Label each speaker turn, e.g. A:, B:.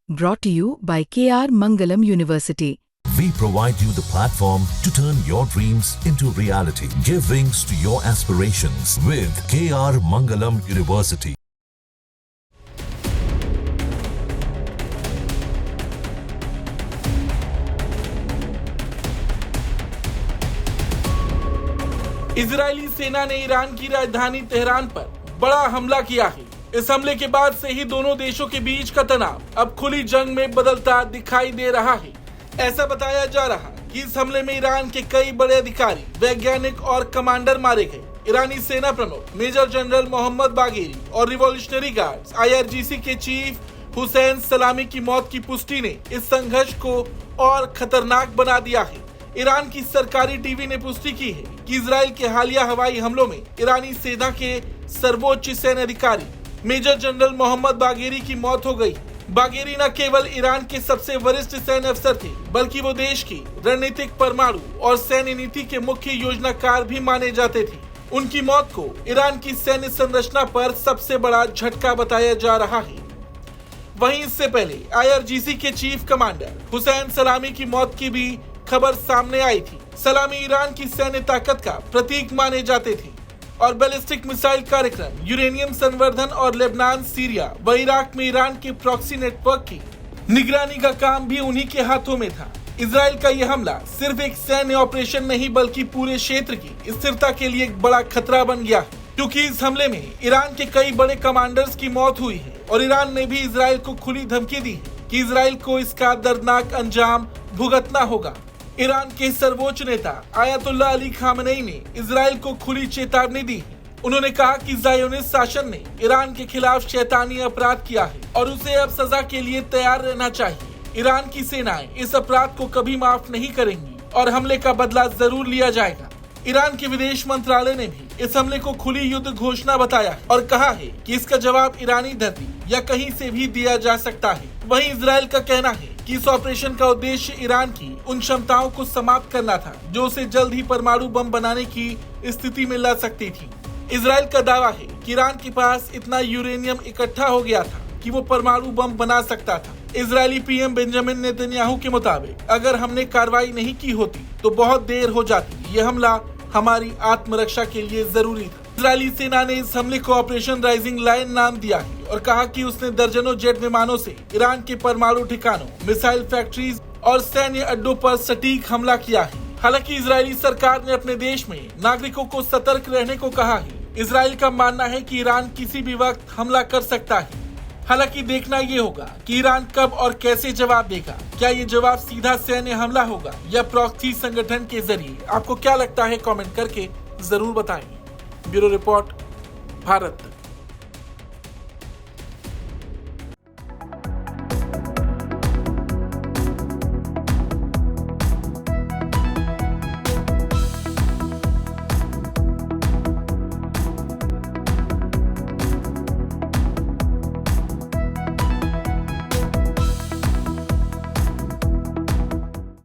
A: Brought to you by KR Mangalam University.
B: We provide you the platform to turn your dreams into reality. Give wings to your aspirations with KR Mangalam University.
C: Israeli सेना ने Iran की राजधानी Tehran पर बड़ा हमला किया है। इस हमले के बाद से ही दोनों देशों के बीच का तनाव अब खुली जंग में बदलता दिखाई दे रहा है। ऐसा बताया जा रहा कि इस हमले में ईरान के कई बड़े अधिकारी, वैज्ञानिक और कमांडर मारे गए। ईरानी सेना प्रमुख मेजर जनरल मोहम्मद बागेरी और रिवॉल्यूशनरी गार्ड्स IRGC के चीफ हुसैन सलामी की मौत की पुष्टि ने इस संघर्ष को और खतरनाक बना दिया है। ईरान की सरकारी टीवी ने पुष्टि की है कि इजराइल के हालिया हवाई हमलों में ईरानी सेना के सर्वोच्च सैन्य अधिकारी मेजर जनरल मोहम्मद बागेरी की मौत हो गई। बागेरी न केवल ईरान के सबसे वरिष्ठ सैन्य अफसर थे, बल्कि वो देश की रणनीतिक, परमाणु और सैन्य नीति के मुख्य योजनाकार भी माने जाते थे। उनकी मौत को ईरान की सैन्य संरचना पर सबसे बड़ा झटका बताया जा रहा है। वहीं इससे पहले IRGC के चीफ कमांडर हुसैन सलामी की मौत की भी खबर सामने आई थी। सलामी ईरान की सैन्य ताकत का प्रतीक माने जाते थे और बैलिस्टिक मिसाइल कार्यक्रम, यूरेनियम संवर्धन और लेबनान, सीरिया व इराक में ईरान के प्रॉक्सी नेटवर्क की निगरानी का काम भी उन्हीं के हाथों में था। इजराइल का यह हमला सिर्फ एक सैन्य ऑपरेशन नहीं, बल्कि पूरे क्षेत्र की स्थिरता के लिए एक बड़ा खतरा बन गया, क्योंकि इस हमले में ईरान के कई बड़े कमांडर्स की मौत हुई है और ईरान ने भी इजराइल को खुली धमकी दी है कि इजराइल को इसका दर्दनाक अंजाम भुगतना होगा। ईरान के सर्वोच्च नेता आयतुल्लाह अली खामेनेई ने इजराइल को खुली चेतावनी दी है। उन्होंने कहा कि ज़ायोनिस्ट शासन ने ईरान के खिलाफ शैतानी अपराध किया है और उसे अब सजा के लिए तैयार रहना चाहिए। ईरान की सेनाएं इस अपराध को कभी माफ नहीं करेंगी और हमले का बदला जरूर लिया जाएगा। ईरान के विदेश मंत्रालय ने भी इस हमले को खुली युद्ध घोषणा बताया है और कहा है कि इसका जवाब ईरानी धरती या कहीं से भी दिया जा सकता है। वहीं इजराइल का कहना है कि इस ऑपरेशन का उद्देश्य ईरान की उन क्षमताओं को समाप्त करना था जो उसे जल्द ही परमाणु बम बनाने की स्थिति में ला सकती थी। इजराइल का दावा है कि ईरान के पास इतना यूरेनियम इकट्ठा हो गया था कि वो परमाणु बम बना सकता था। इजरायली PM बेंजामिन नेतन्याहू के मुताबिक अगर हमने कार्रवाई नहीं की होती तो बहुत देर हो जाती। ये हमला हमारी आत्मरक्षा के लिए जरूरी था। इजरायली सेना ने इस हमले को ऑपरेशन राइजिंग लायन नाम दिया है और कहा कि उसने दर्जनों जेट विमानों से ईरान के परमाणु ठिकानों, मिसाइल फैक्ट्रीज और सैन्य अड्डों पर सटीक हमला किया है। हालांकि इजरायली सरकार ने अपने देश में नागरिकों को सतर्क रहने को कहा है। इजराइल का मानना है कि ईरान किसी भी वक्त हमला कर सकता है। हालांकि देखना ये होगा कि ईरान कब और कैसे जवाब देगा। क्या ये जवाब सीधा सैन्य हमला होगा या प्रॉक्सी संगठन के जरिए? आपको क्या लगता है? कमेंट करके जरूर बताएं। Bureau report, Bharat.